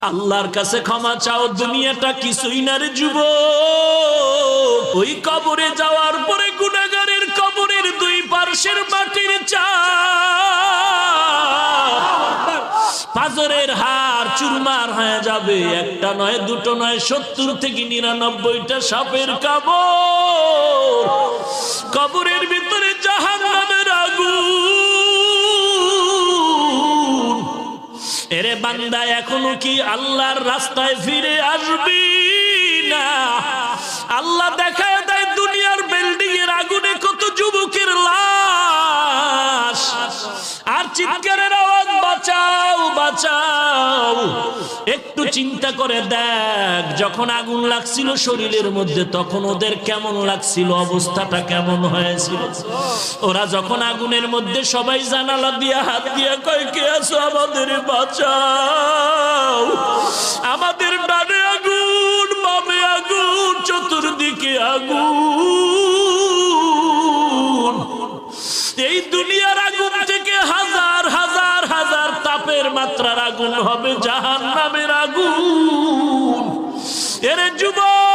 আল্লাহর কাছে ক্ষমা চাও, দুনিয়াটা কিছুই না রে যুবক। ওই কবরে যাওয়ার পরে গুনাহগারের কবরের দুই পার্শ্বের মাটির চাপ পাজরের হাড় চুরমার হয়ে যাবে। একটা নয়, দুটো নয়, 70 থেকে 99টা সাপের কামড়। কবরের ভিতরে জাহান্নামের আগুন। এরে বান্দা, এখনো কি আল্লাহর রাস্তায় ফিরে আসবি না? আল্লাহ দেখায় দেয় দুনিয়ার বিল্ডিং এর আগুনে কত যুবকের লাশ, আর চিৎকারের আওয়াজ, বাঁচাও বাঁচাও। একটু চিন্তা করে দেখ, যখন আগুন লাগছিল শরীরের মধ্যে তখন ওদের কেমন লাগছিল, অবস্থাটা কেমন হয়েছিল। ওরা যখন আগুনের মধ্যে সবাই জানালা দিয়ে হাত দিয়ে কয়, কে আছো, আমাদের বাঁচাও। আমাদের ডানে আগুন, বামে আগুন, চতুর্দিকে আগুন। এই দুনিয়ার আগুন থেকে হাজার হাজার হাজার তাপের মাত্রার আগুন হবে জাহান্নামের আগুন। এরে যুবক,